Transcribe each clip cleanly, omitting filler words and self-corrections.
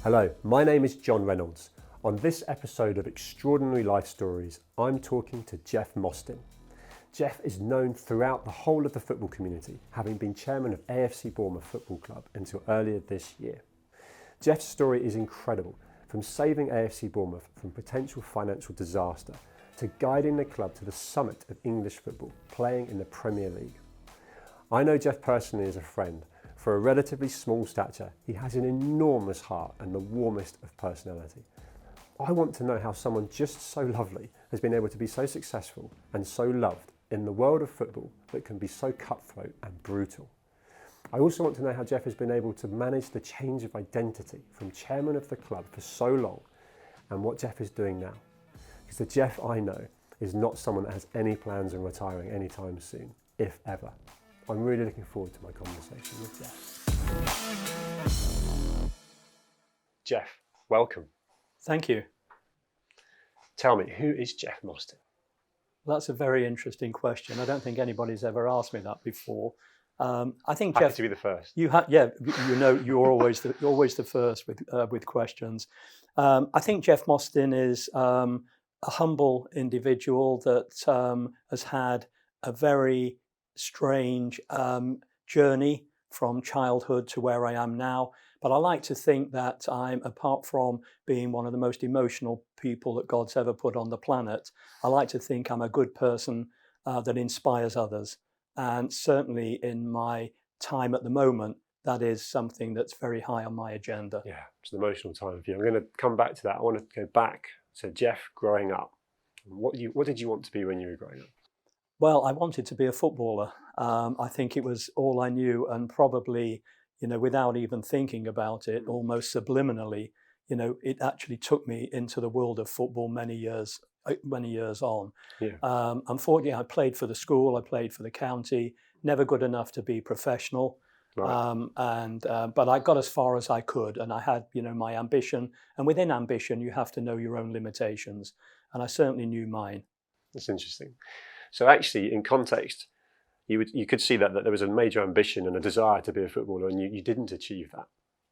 Hello, my name is John Reynolds. On this episode of Extraordinary Life Stories, I'm talking to Jeff Mostyn. Jeff is known throughout the whole of the football community, having been chairman of AFC Bournemouth Football Club until earlier this year. Jeff's story is incredible, from saving AFC Bournemouth from potential financial disaster to guiding the club to the summit of English football, playing in the Premier League. I know Jeff personally as a friend. For a relatively small stature, he has an enormous heart and the warmest of personality. I want to know how someone just so lovely has been able to be so successful and so loved in the world of football that can be so cutthroat and brutal. I also want to know how Jeff has been able to manage the change of identity from chairman of the club for so long and what Jeff is doing now. Because the Jeff I know is not someone that has any plans on retiring anytime soon, if ever. I'm really looking forward to my conversation with Jeff. Jeff, welcome. Thank you. Tell me, who is Jeff Mostyn? That's a very interesting question. I don't think anybody's ever asked me that before. I think Happy Jeff, to be the first. Yeah, you know, you're always the first with questions. I think Jeff Mostyn is a humble individual that has had a very strange journey from childhood to where I am now. But I like to think that I'm, apart from being one of the most emotional people that God's ever put on the planet, I like to think I'm a good person that inspires others. And certainly in my time at the moment, that is something that's very high on my agenda. Yeah, it's an emotional time for you. I'm going to come back to that. I want to go back to Jeff growing up. What did you want to be when you were growing up? Well, I wanted to be a footballer. I think it was all I knew, and probably, you know, without even thinking about it, almost subliminally, you know, it actually took me into the world of football many years on. Yeah. Unfortunately, I played for the school, I played for the county, never good enough to be professional. Right. But I got as far as I could, and I had, you know, my ambition. And within ambition, you have to know your own limitations, and I certainly knew mine. That's interesting. So actually, in context, you could see that there was a major ambition and a desire to be a footballer, and you didn't achieve that.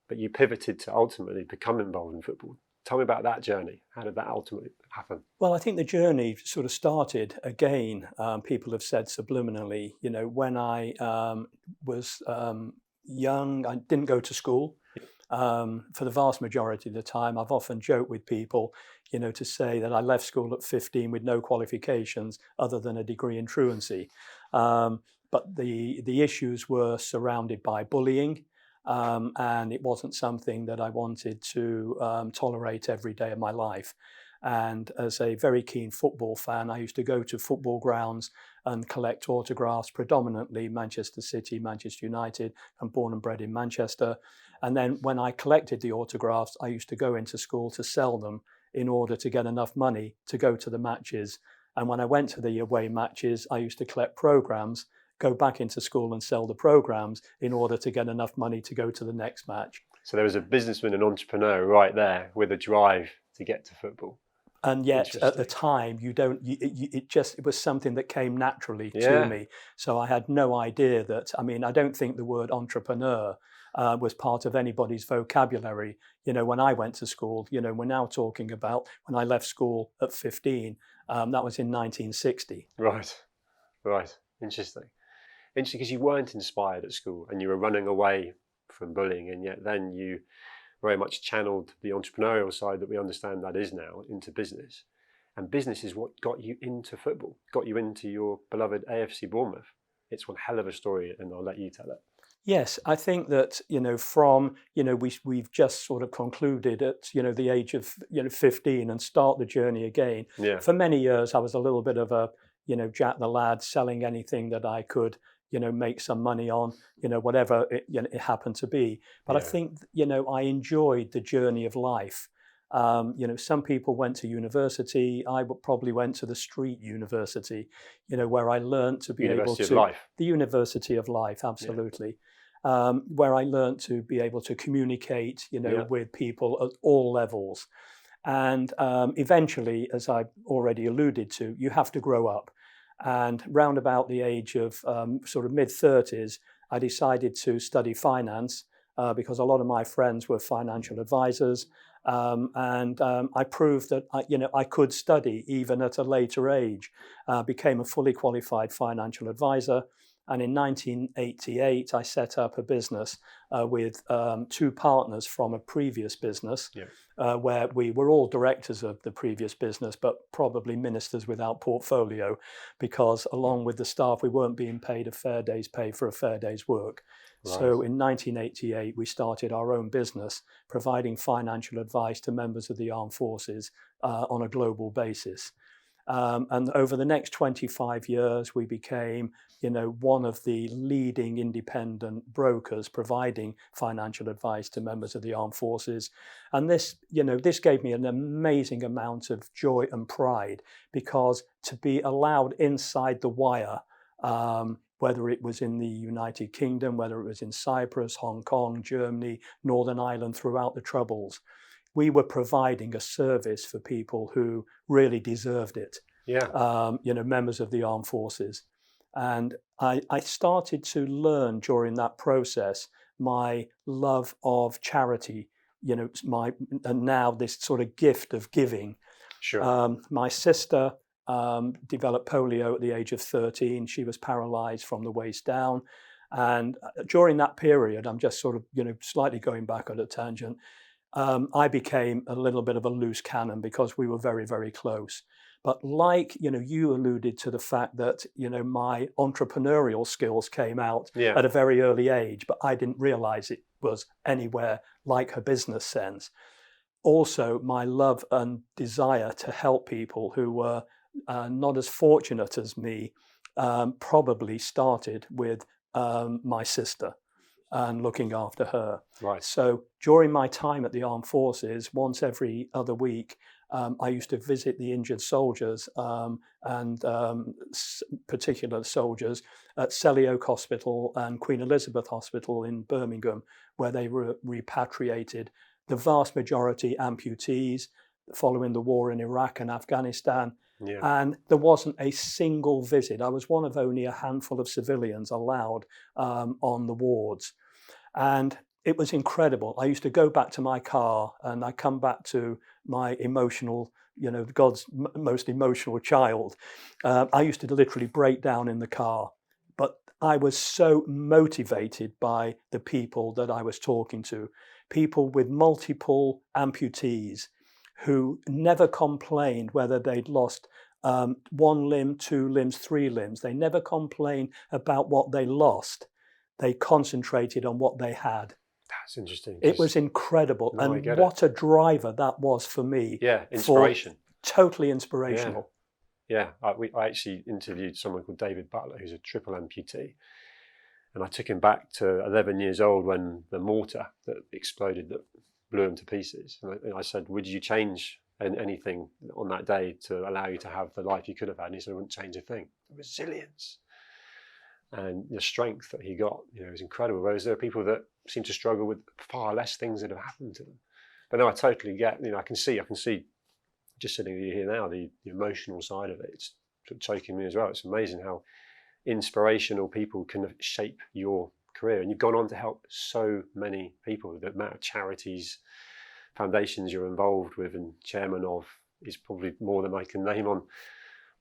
But you pivoted to ultimately become involved in football. Tell me about that journey. How did that ultimately happen? Well, I think the journey sort of started again. People have said subliminally, you know, when I was young, I didn't go to school. For the vast majority of the time, I've often joked with people, you know, to say that I left school at 15 with no qualifications other than a degree in truancy. But the issues were surrounded by bullying, and it wasn't something that I wanted to tolerate every day of my life. And as a very keen football fan, I used to go to football grounds and collect autographs, predominantly Manchester City, Manchester United. I'm born and bred in Manchester. And then when I collected the autographs, I used to go into school to sell them in order to get enough money to go to the matches. And when I went to the away matches, I used to collect programs, go back into school and sell the programs in order to get enough money to go to the next match. So there was a businessman and entrepreneur right there with a drive to get to football. And yet at the time, it was something that came naturally to me. So I had no idea that, I mean, I don't think the word entrepreneur was part of anybody's vocabulary. You know, when I went to school, you know, we're now talking about when I left school at 15, that was in 1960. Right. Interesting. Interesting, because you weren't inspired at school and you were running away from bullying, and yet then you very much channeled the entrepreneurial side that we understand that is now into business. And business is what got you into football, got you into your beloved AFC Bournemouth. It's one hell of a story, and I'll let you tell it. Yes, I think that, you know, from, you know, we've just sort of concluded at, you know, the age of, you know, 15 and start the journey again. Yeah. For many years, I was a little bit of a, you know, Jack the lad, selling anything that I could, you know, make some money on, you know, whatever it happened to be. But I think, you know, I enjoyed the journey of life. You know, some people went to university. I probably went to the street university, you know, where I learned to be able to... The University of Life, absolutely. Where I learned to be able to communicate, you know, with people at all levels. And eventually, as I already alluded to, you have to grow up. And round about the age of sort of mid-30s, I decided to study finance. because a lot of my friends were financial advisors. And I proved that I could study even at a later age. Became a fully qualified financial advisor, and in 1988 I set up a business with two partners from a previous business, where we were all directors of the previous business, but probably ministers without portfolio, because along with the staff we weren't being paid a fair day's pay for a fair day's work. Right. So in 1988, we started our own business, providing financial advice to members of the armed forces on a global basis. And over the next 25 years, we became, one of the leading independent brokers providing financial advice to members of the armed forces. And this gave me an amazing amount of joy and pride, because to be allowed inside the wire, whether it was in the United Kingdom, whether it was in Cyprus, Hong Kong, Germany, Northern Ireland, throughout the Troubles, we were providing a service for people who really deserved it. Members of the armed forces. And I started to learn during that process my love of charity, and now this sort of gift of giving. Sure. My sister developed polio at the age of 13. She was paralyzed from the waist down. And during that period, I'm just sort of, slightly going back on a tangent, I became a little bit of a loose cannon because we were very, very close. But like, you alluded to the fact that, my entrepreneurial skills came out at a very early age, but I didn't realize it was anywhere like her business sense. Also, my love and desire to help people who were not as fortunate as me probably started with my sister and looking after her. Right. So during my time at the armed forces, once every other week, I used to visit the injured soldiers and particular soldiers at Selly Oak Hospital and Queen Elizabeth Hospital in Birmingham, where they were repatriated. The vast majority amputees following the war in Iraq and Afghanistan. Yeah. And there wasn't a single visit. I was one of only a handful of civilians allowed on the wards. And it was incredible. I used to go back to my car and I come back to my emotional, God's most emotional child. I used to literally break down in the car. But I was so motivated by the people that I was talking to, people with multiple amputees who never complained whether they'd lost one limb, two limbs, three limbs. They never complained about what they lost. They concentrated on what they had. That's interesting. It was incredible. And what a driver that was for me. Yeah, inspiration. Totally inspirational. Yeah. I actually interviewed someone called David Butler, who's a triple amputee. And I took him back to 11 years old when the mortar that exploded that blew him to pieces. And I said, would you change anything on that day to allow you to have the life you could have had? And he said, I wouldn't change a thing. The resilience and the strength that he got, was incredible. Whereas there are people that seem to struggle with far less things that have happened to them. But no, I totally get, I can see just sitting here now, the emotional side of it. It's choking me as well. It's amazing how inspirational people can shape your career. And you've gone on to help so many people. The amount of charities, foundations you're involved with and chairman of is probably more than I can name on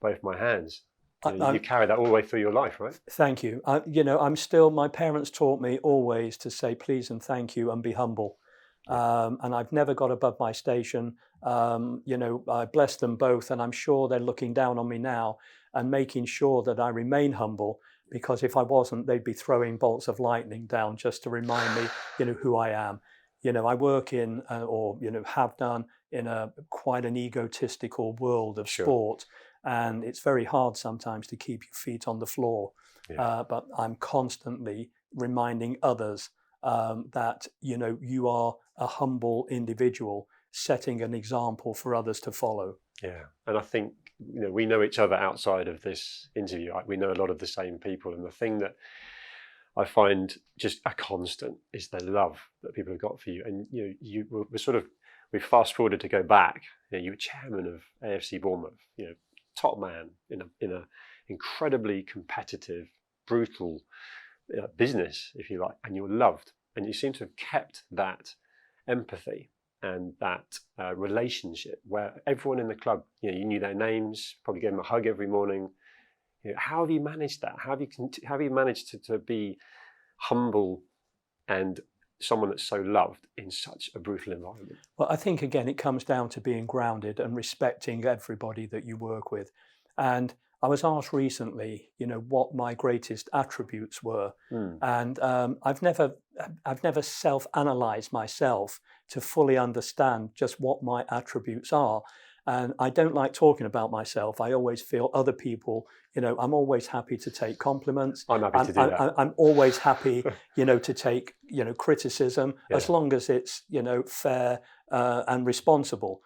both my hands. You carry that all the way through your life, right? Thank you. My parents taught me always to say please and thank you and be humble. And I've never got above my station. I bless them both, and I'm sure they're looking down on me now and making sure that I remain humble, because if I wasn't, they'd be throwing bolts of lightning down just to remind me, who I am. I work in, have done in quite an egotistical world of sport. And it's very hard sometimes to keep your feet on the floor. But I'm constantly reminding others that, you are a humble individual setting an example for others to follow. Yeah. And I think, we know each other outside of this interview. We know a lot of the same people. And the thing that I find just a constant is the love that people have got for you. And, we fast forwarded to go back. You were chairman of AFC Bournemouth, top man in a incredibly competitive, brutal business, if you like, and you're loved and you seem to have kept that empathy and that relationship where everyone in the club, you knew their names, probably gave them a hug every morning. How have you managed that? How have you managed to be humble and someone that's so loved in such a brutal environment? Well, I think, again, it comes down to being grounded and respecting everybody that you work with. And I was asked recently, what my greatest attributes were. And I've never self-analyzed myself to fully understand just what my attributes are. And I don't like talking about myself. I always feel other people, I'm always happy to take compliments. I'm happy to do that. I'm always happy, to take, criticism, as long as it's, fair and responsible,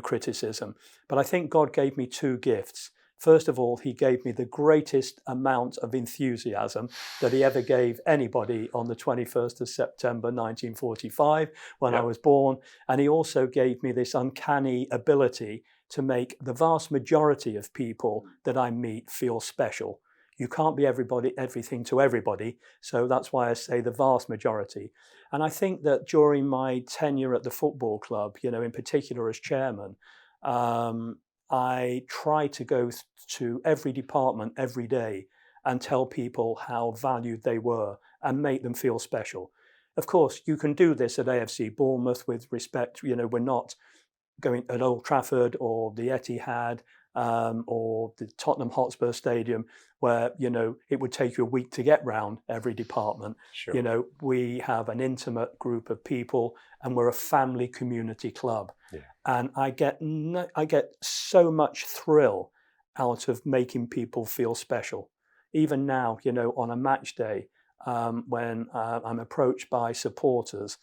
criticism. But I think God gave me two gifts. First of all, he gave me the greatest amount of enthusiasm that he ever gave anybody on the 21st of September 1945 when I was born. And he also gave me this uncanny ability to make the vast majority of people that I meet feel special. You can't be everything to everybody. So that's why I say the vast majority. And I think that during my tenure at the football club, in particular as chairman, I try to go to every department every day and tell people how valued they were and make them feel special. Of course, you can do this at AFC Bournemouth with respect. We're not going at Old Trafford or the Etihad or the Tottenham Hotspur Stadium where, it would take you a week to get round every department. Sure. We have an intimate group of people and we're a family community club. Yeah. And I get so much thrill out of making people feel special. Even now, on a match day, when I'm approached by supporters,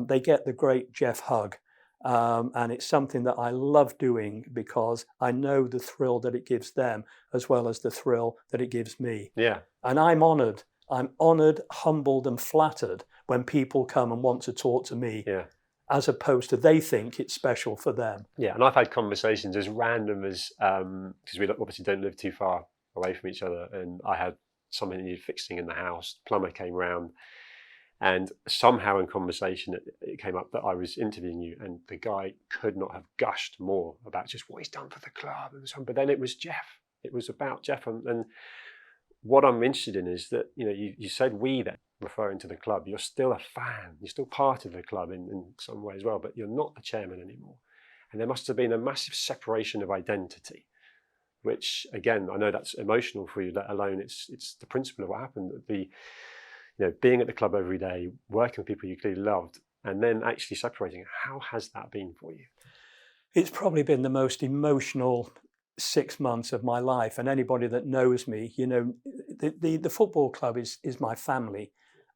they get the great Jeff hug. And it's something that I love doing because I know the thrill that it gives them as well as the thrill that it gives me. Yeah. And I'm honoured, humbled and flattered when people come and want to talk to me. Yeah. As opposed to they think it's special for them. Yeah, and I've had conversations as random as, because we obviously don't live too far away from each other, and I had something that needed fixing in the house. The plumber came round, and somehow in conversation it came up that I was interviewing you, and the guy could not have gushed more about just what he's done for the club and so on. But then it was Jeff. It was about Jeff, and what I'm interested in is that you said we then, referring to the club. You're still a fan. You're still part of the club in some way as well, but you're not the chairman anymore. And there must have been a massive separation of identity, which again, I know that's emotional for you, let alone it's the principle of what happened. Being at the club every day, working with people you clearly loved, and then actually separating. How has that been for you? It's probably been the most emotional 6 months of my life, and anybody that knows me, the football club is my family.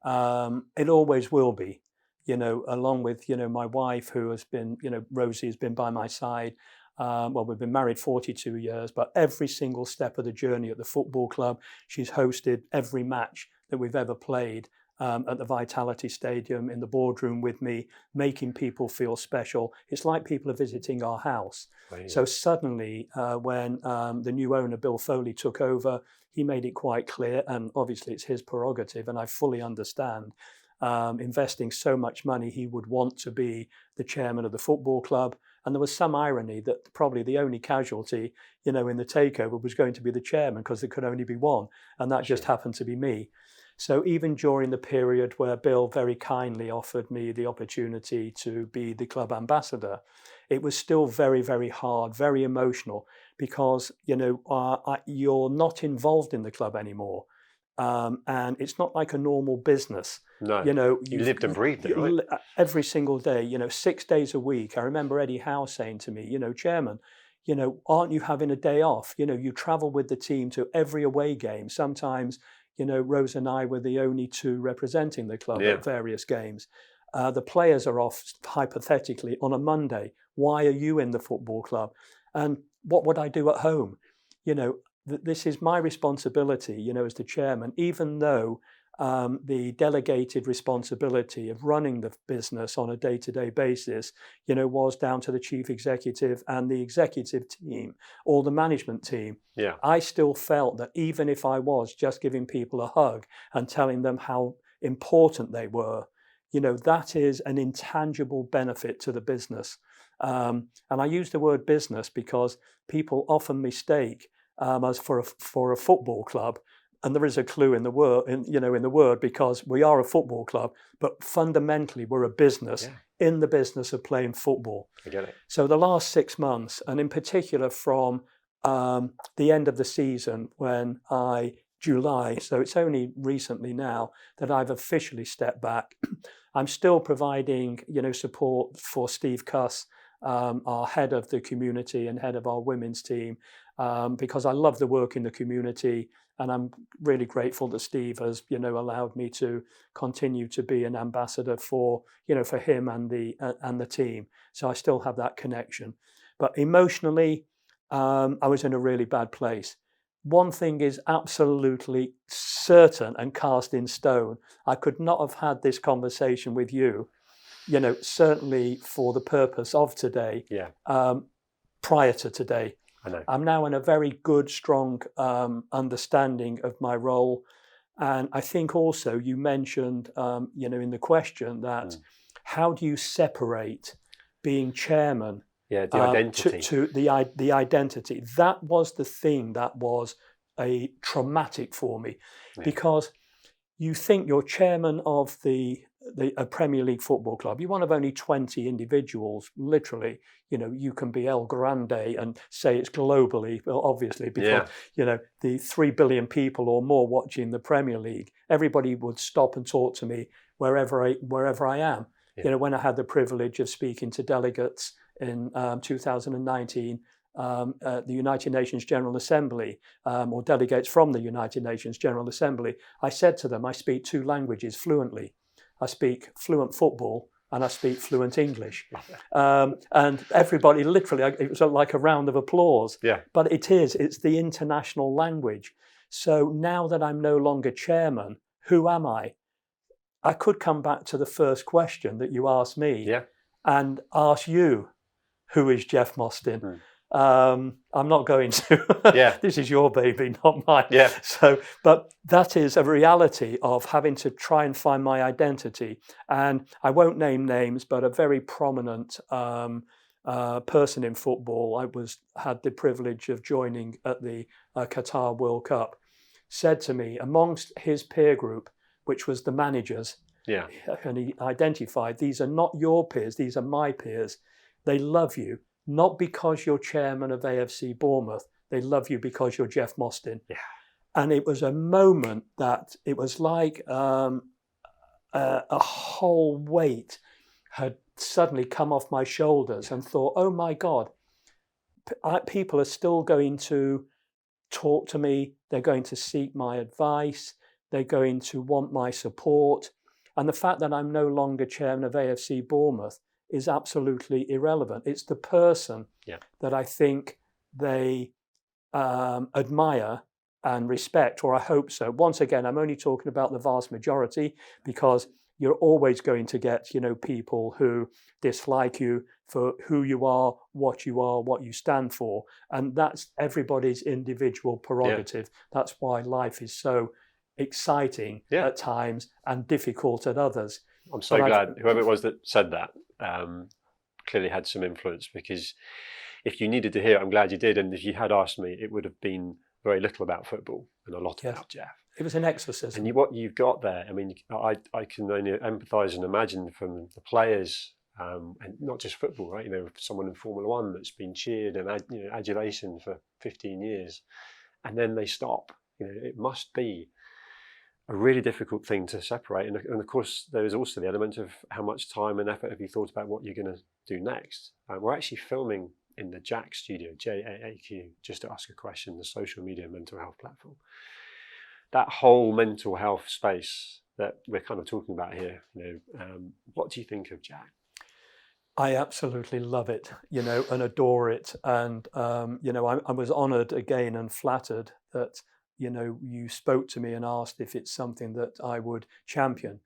It always will be, along with, my wife, who has been, Rosie has been by my side. We've been married 42 years, but every single step of the journey at the football club, she's hosted every match that we've ever played at the Vitality Stadium, in the boardroom with me, making people feel special. It's like people are visiting our house. Right. So suddenly, when the new owner, Bill Foley, took over, he made it quite clear, and obviously it's his prerogative, and I fully understand, investing so much money, he would want to be the chairman of the football club. And there was some irony that probably the only casualty, in the takeover was going to be the chairman, because there could only be one, and that just happened to be me. So even during the period where Bill very kindly offered me the opportunity to be the club ambassador, it was still very, very hard, very emotional, because, you're not involved in the club anymore. And it's not like a normal business. No, you lived and breathed it, right? Every single day, 6 days a week. I remember Eddie Howe saying to me, Chairman, aren't you having a day off? You travel with the team to every away game. Sometimes, Rose and I were the only two representing the club at various games. The players are off, hypothetically, on a Monday. Why are you in the football club? And what would I do at home? This is my responsibility, as the chairman, even though the delegated responsibility of running the business on a day-to-day basis, was down to the chief executive and the executive team or the management team. Yeah. I still felt that even if I was just giving people a hug and telling them how important they were, that is an intangible benefit to the business. And I use the word business because people often mistake us for a football club. And there is a clue in the word, because we are a football club, but fundamentally we're a business in the business of playing football. I get it. So the last 6 months, and in particular from the end of the season July, so it's only recently now that I've officially stepped back. I'm still providing, support for Steve Cuss, our head of the community and head of our women's team, because I love the work in the community, and I'm really grateful that Steve has, allowed me to continue to be an ambassador for him and the team. So I still have that connection. But emotionally, I was in a really bad place. One thing is absolutely certain and cast in stone. I could not have had this conversation with you, certainly for the purpose of today, prior to today. I know. I'm now in a very good, strong understanding of my role. And I think also you mentioned, in the question that how do you separate being chairman the identity. To the identity. That was the thing that was a traumatic for me, because you think you're chairman of a Premier League football club. You're one of only 20 individuals, literally. You can be El Grande and say it's globally, well, obviously, because, the 3 billion people or more watching the Premier League, everybody would stop and talk to me wherever I am. When I had the privilege of speaking to delegates in 2019 at the United Nations General Assembly, or delegates from the United Nations General Assembly, I said to them, I speak 2 languages fluently. I speak fluent football and I speak fluent English. And everybody, literally, it was like a round of applause. Yeah. But it's the international language. So now that I'm no longer chairman, who am I? I could come back to the first question that you asked me and ask you, who is Jeff Mostyn? I'm not going to. This is your baby, not mine. So, but that is a reality of having to try and find my identity. And I won't name names, but a very prominent person in football, had the privilege of joining at the Qatar World Cup, said to me, amongst his peer group, which was the managers, and he identified, these are not your peers, these are my peers. They love you, not because you're chairman of AFC Bournemouth. They love you because you're Jeff Mostyn. And it was a moment that it was like a whole weight had suddenly come off my shoulders, and thought, oh my God, people are still going to talk to me. They're going to seek my advice. They're going to want my support. And the fact that I'm no longer chairman of AFC Bournemouth is absolutely irrelevant. It's the person that I think they admire and respect, or I hope so. Once again, I'm only talking about the vast majority, because you're always going to get, people who dislike you for who you are, what you stand for. And that's everybody's individual prerogative. That's why life is so exciting at times and difficult at others. I'm so glad whoever it was that said that clearly had some influence, because if you needed to hear it, I'm glad you did. And if you had asked me, it would have been very little about football and a lot about Jeff. It was an exorcism. And what you've got there, I mean, I can only empathise and imagine from the players, and not just football, right? Someone in Formula One that's been cheered and adulation for 15 years, and then they stop. It must be a really difficult thing to separate. And of course, there is also the element of how much time and effort have you thought about what you're going to do next. We're actually filming in the Jack studio, JAAQ, Just to Ask a Question, the social media mental health platform. That whole mental health space that we're kind of talking about here, what do you think of Jack? I absolutely love it, and adore it. And, I was honoured again and flattered that, you spoke to me and asked if it's something that I would champion.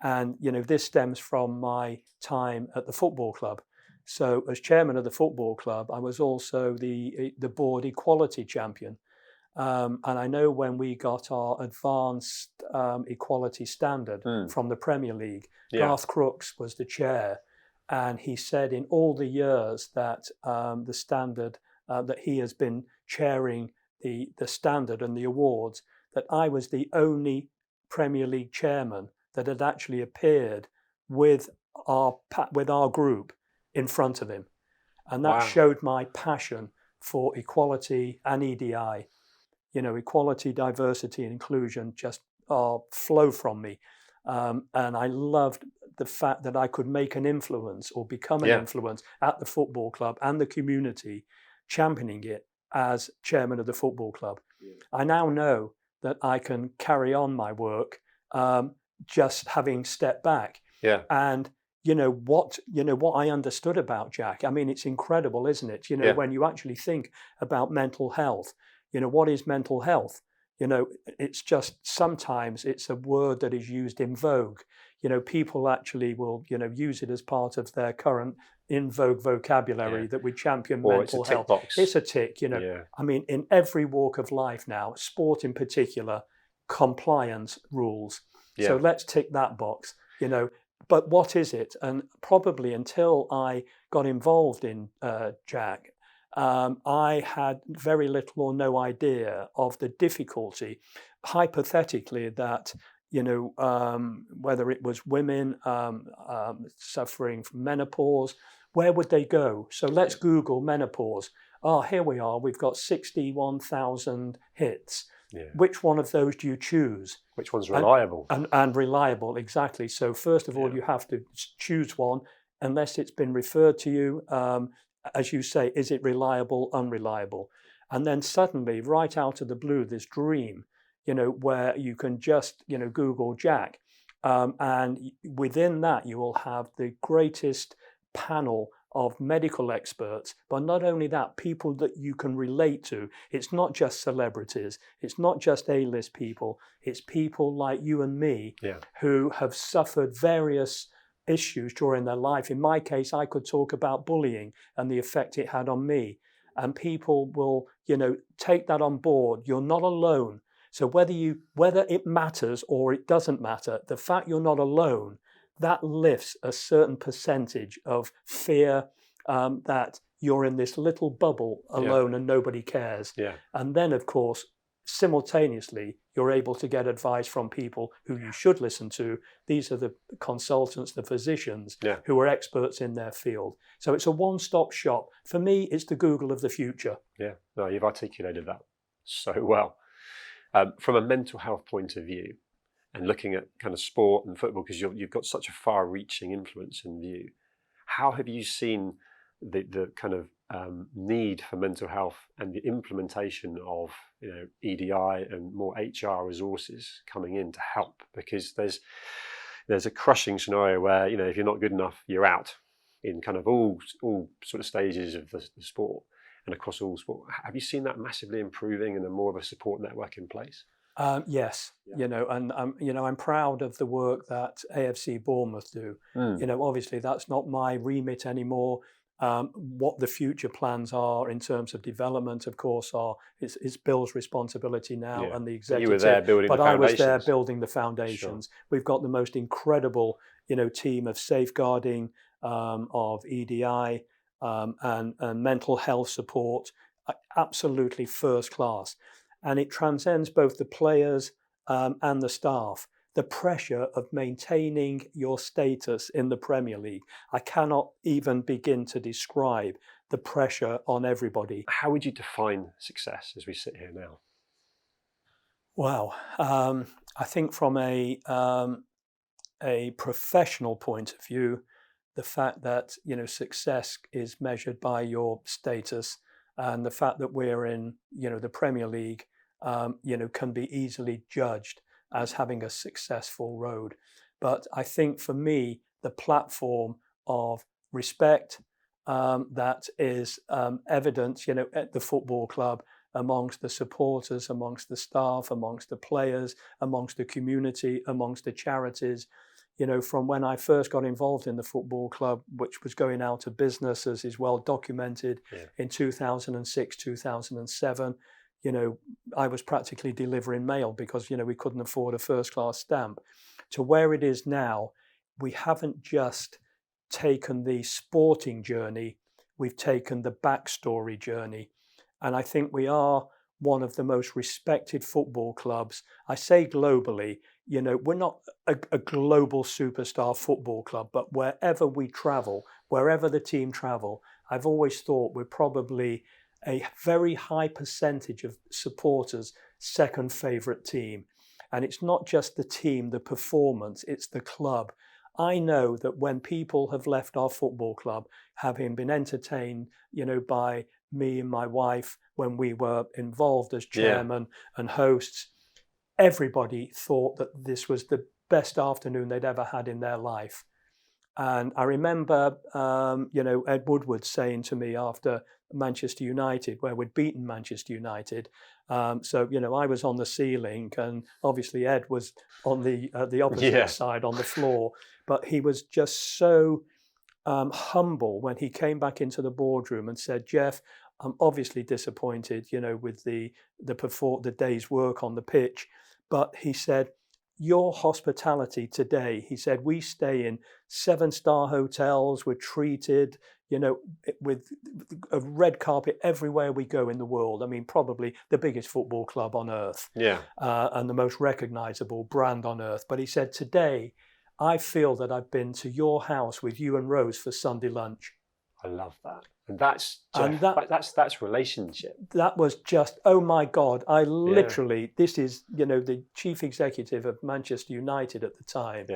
And, this stems from my time at the football club. So as chairman of the football club, I was also the board equality champion. And I know when we got our advanced equality standard from the Premier League, Garth Crooks was the chair, and he said in all the years that the standard that he has been chairing the standard and the awards, that I was the only Premier League chairman that had actually appeared with our group in front of him. And that showed my passion for equality and EDI. Equality, diversity, and inclusion just flow from me. And I loved the fact that I could make an influence or become an influence at the football club and the community, championing it as chairman of the football club. I now know that I can carry on my work just having stepped back. And what I understood about Jack, I mean, it's incredible, isn't it? When you actually think about mental health, what is mental health? It's just sometimes it's a word that is used in vogue. People actually will, use it as part of their current in vogue vocabulary that we champion mental health. Box. It's a tick, I mean, in every walk of life now, sport in particular, compliance rules. So let's tick that box, But what is it? And probably until I got involved in Jack, I had very little or no idea of the difficulty, hypothetically, that whether it was women suffering from menopause, where would they go? So let's Google menopause. Here we are. We've got 61,000 hits. Which one of those do you choose? Which one's reliable? And reliable, exactly. So first of all, you have to choose one, unless it's been referred to you. As you say, is it reliable, unreliable? And then suddenly, right out of the blue, this dream, where you can just, Google Jack. And within that, you will have the greatest panel of medical experts, but not only that, people that you can relate to. It's not just celebrities, it's not just A-list people, it's people like you and me who have suffered various issues during their life. In my case, I could talk about bullying and the effect it had on me, and people will, take that on board. You're not alone. So whether it matters or it doesn't matter, the fact you're not alone, that lifts a certain percentage of fear that you're in this little bubble alone and nobody cares. And then, of course, simultaneously, you're able to get advice from people who you should listen to. These are the consultants, the physicians who are experts in their field. So it's a one-stop shop. For me, it's the Google of the future. No, you've articulated that so well. From a mental health point of view, and looking at kind of sport and football, because you've got such a far-reaching influence in view, how have you seen the kind of need for mental health and the implementation of EDI and more HR resources coming in to help? Because there's a crushing scenario where if you're not good enough, you're out in kind of all sort of stages of the sport and across all sport. Have you seen that massively improving and more of a support network in place? Yes, and I'm proud of the work that AFC Bournemouth do. Obviously that's not my remit anymore. What the future plans are in terms of development, of course, it's Bill's responsibility now and the executive. You were there building the foundations. But I was there building the foundations. Sure. We've got the most incredible, team of safeguarding, of EDI, and mental health support, absolutely first class. And it transcends both the players and the staff. The pressure of maintaining your status in the Premier League, I cannot even begin to describe the pressure on everybody. How would you define success as we sit here now? Wow, I think from a professional point of view, the fact that success is measured by your status, and the fact that we're in the Premier League, can be easily judged as having a successful road. But I think for me, the platform of respect that is evident, at the football club, amongst the supporters, amongst the staff, amongst the players, amongst the community, amongst the charities. From when I first got involved in the football club, which was going out of business, as is well documented, in 2006, 2007, I was practically delivering mail because, we couldn't afford a first class stamp, to where it is now. We haven't just taken the sporting journey, we've taken the backstory journey. And I think we are one of the most respected football clubs. I say globally, we're not a global superstar football club, but wherever we travel, wherever the team travel, I've always thought we're probably a very high percentage of supporters' second favourite team. And it's not just the team, the performance, it's the club. I know that when people have left our football club, having been entertained, by me and my wife when we were involved as chairman and hosts, everybody thought that this was the best afternoon they'd ever had in their life. And I remember, Ed Woodward saying to me after Manchester United, where we'd beaten Manchester United. So I was on the ceiling, and obviously Ed was on the opposite side on the floor. But he was just so humble when he came back into the boardroom and said, "Jeff, I'm obviously disappointed, with the day's work on the pitch." But he said, "Your hospitality today," he said, "we stay in 7-star hotels, we're treated, with a red carpet everywhere we go in the world. I mean, probably the biggest football club on earth, and the most recognizable brand on earth." But he said, "Today, I feel that I've been to your house with you and Rose for Sunday lunch." I love that. And that's relationship. That was just, oh my God, I literally, this is, the chief executive of Manchester United at the time,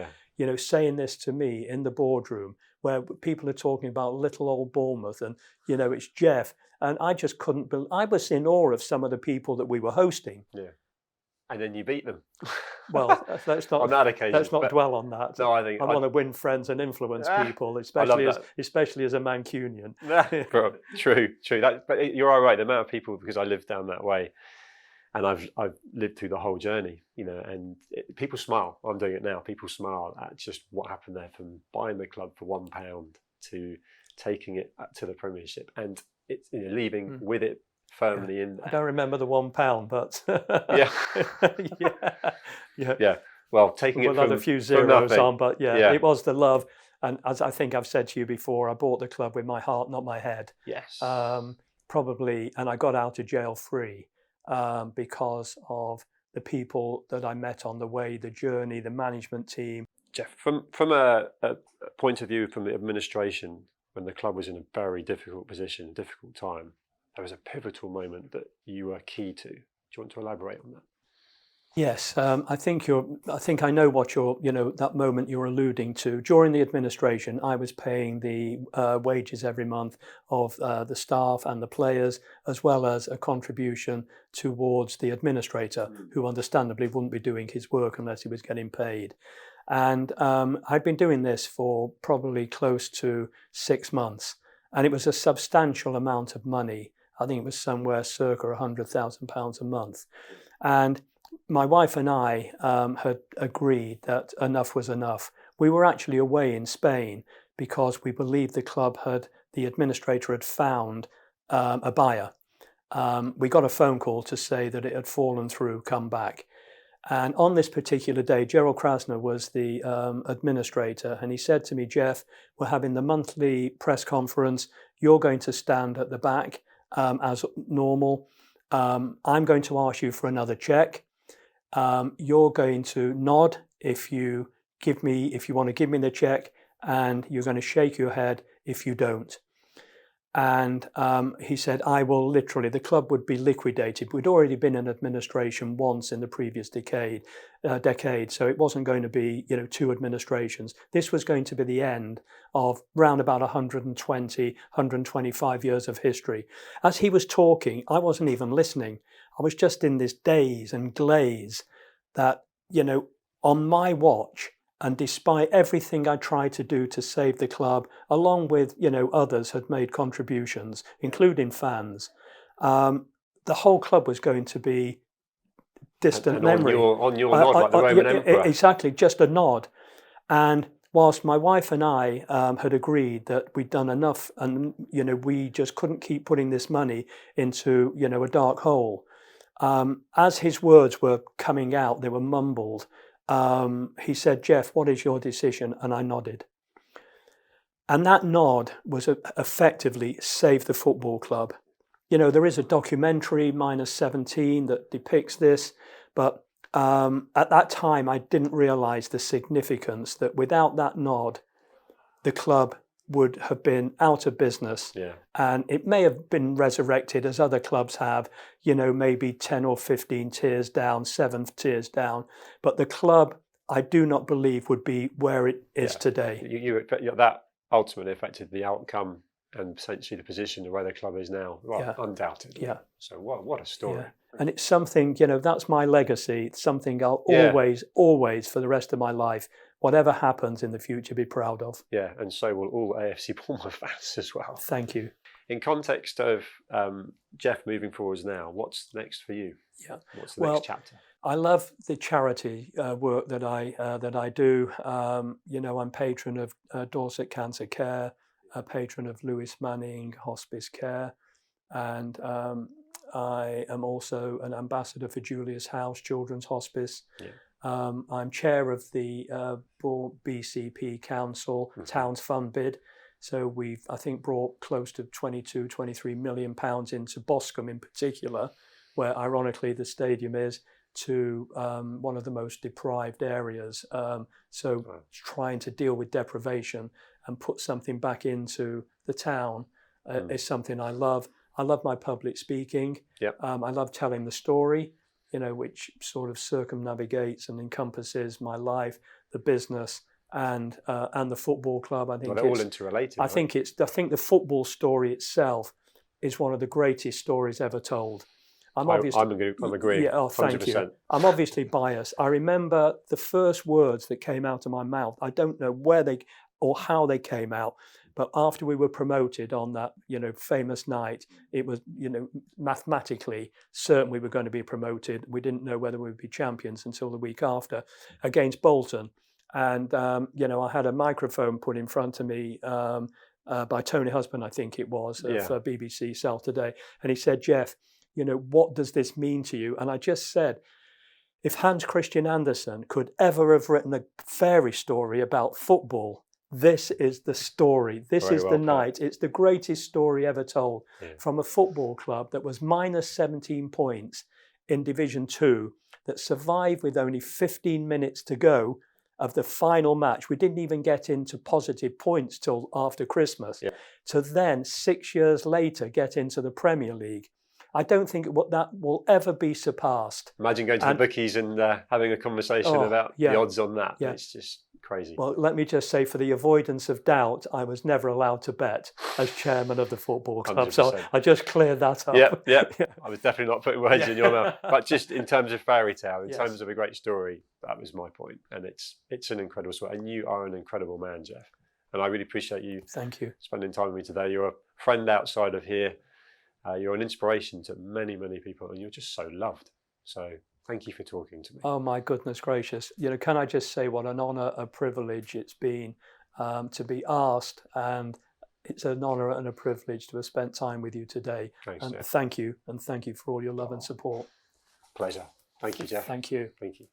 saying this to me in the boardroom where people are talking about little old Bournemouth and, it's Jeff. And I just couldn't believe, I was in awe of some of the people that we were hosting. Yeah. And then you beat them. Well, let's not, on that occasion, let's not dwell on that. No, I think I want to win friends and influence people, especially as a Mancunian. True. But you're all right. The amount of people, because I lived down that way, and I've lived through the whole journey, and people smile. I'm doing it now. People smile at just what happened there, from buying the club for £1 to taking it to the Premiership, and it's leaving with it firmly in there. I don't remember the £1, but yeah. Well, taking it from a few zeros on, but it was the love. And as I think I've said to you before, I bought the club with my heart, not my head. Yes. Probably, and I got out of jail free because of the people that I met on the way, the journey, the management team. Jeff, from a point of view from the administration, when the club was in a very difficult position, difficult time, there was a pivotal moment that you were key to. Do you want to elaborate on that? Yes, I think I know what that moment you're alluding to. During the administration, I was paying the wages every month of the staff and the players, as well as a contribution towards the administrator, who understandably wouldn't be doing his work unless he was getting paid. And I'd been doing this for probably close to 6 months, and it was a substantial amount of money. I think it was somewhere circa £100,000 a month. And my wife and I had agreed that enough was enough. We were actually away in Spain because we believed the administrator had found a buyer. We got a phone call to say that it had fallen through, come back. And on this particular day, Gerald Krasner was the administrator, and he said to me, "Jeff, we're having the monthly press conference. You're going to stand at the back as normal. I'm going to ask you for another check. You're going to nod if you want to give me the check, and you're going to shake your head if you don't." And he said, the club would be liquidated. We'd already been in administration once in the previous decade, so it wasn't going to be 2 administrations. This was going to be the end of round about 120, 125 years of history. As he was talking, I wasn't even listening. I was just in this daze and glaze that, on my watch, and despite everything I tried to do to save the club, along with, others had made contributions, including fans, the whole club was going to be distant memory. On your nod, like the Roman Emperor. Exactly, just a nod. And whilst my wife and I had agreed that we'd done enough and, we just couldn't keep putting this money into, a dark hole, As his words were coming out, they were mumbled. He said, "Jeff, what is your decision?" And I nodded. And that nod was effectively save the football club. You know, there is a documentary, -17, that depicts this, but at that time, I didn't realize the significance that without that nod, the club would have been out of business. Yeah. And it may have been resurrected as other clubs have, you know, maybe 10 or 15 tiers down, 7 tiers down. But the club, I do not believe, would be where it is today. That ultimately affected the outcome and potentially the position of where the club is now. Well, undoubtedly. Yeah. So what a story. Yeah. And it's something, you know, that's my legacy. It's something I'll always, for the rest of my life, whatever happens in the future, be proud of. Yeah, and so will all AFC Bournemouth fans as well. Thank you. In context of Jeff moving forwards now, what's next for you? Yeah. What's the next chapter? I love the charity work that I do. You know, I'm patron of Dorset Cancer Care, a patron of Lewis Manning Hospice Care, and I am also an ambassador for Julius House Children's Hospice. Yeah. I'm chair of the BCP Council Towns Fund bid. So we've, I think, brought close to 22, 23 million pounds into Boscombe in particular, where ironically the stadium is, to one of the most deprived areas. Trying to deal with deprivation and put something back into the town is something I love. I love my public speaking. Yep. I love telling the story, you know, which sort of circumnavigates and encompasses my life, the business, and the football club. I think they're all interrelated. I think the football story itself is one of the greatest stories ever told. I'm agreeing. Yeah, thank 100%. You. I'm obviously biased. I remember the first words that came out of my mouth. I don't know where they or how they came out, but after we were promoted on that, you know, famous night, it was, you know, mathematically certain we were going to be promoted. We didn't know whether we would be champions until the week after against Bolton. And, you know, I had a microphone put in front of me by Tony Husband, I think it was, for BBC South Today. And he said, "Jeff, you know, what does this mean to you?" And I just said, if Hans Christian Andersen could ever have written a fairy story about football, this is the story. This is the night. It's the greatest story ever told from a football club that was -17 points in Division 2, that survived with only 15 minutes to go of the final match. We didn't even get into positive points till after Christmas. Yeah. To then, 6 years later, get into the Premier League. I don't think that will ever be surpassed. Imagine going to the bookies and having a conversation about the odds on that. Yeah. It's just crazy. Well, let me just say, for the avoidance of doubt, I was never allowed to bet as chairman of the football club. 100%. So I just cleared that up. Yeah. I was definitely not putting words in your mouth. But just in terms of fairy tale, in terms of a great story, that was my point. And it's an incredible story. And you are an incredible man, Jeff. And I really appreciate you. Thank you. Spending time with me today. You're a friend outside of here. You're an inspiration to many, many people, and you're just so loved. So thank you for talking to me. Oh, my goodness gracious. You know, can I just say what an honour, a privilege it's been to be asked, and it's an honour and a privilege to have spent time with you today. Thanks, and Jeff. Thank you for all your love and support. Pleasure. Thank you, Jeff. Thank you. Thank you.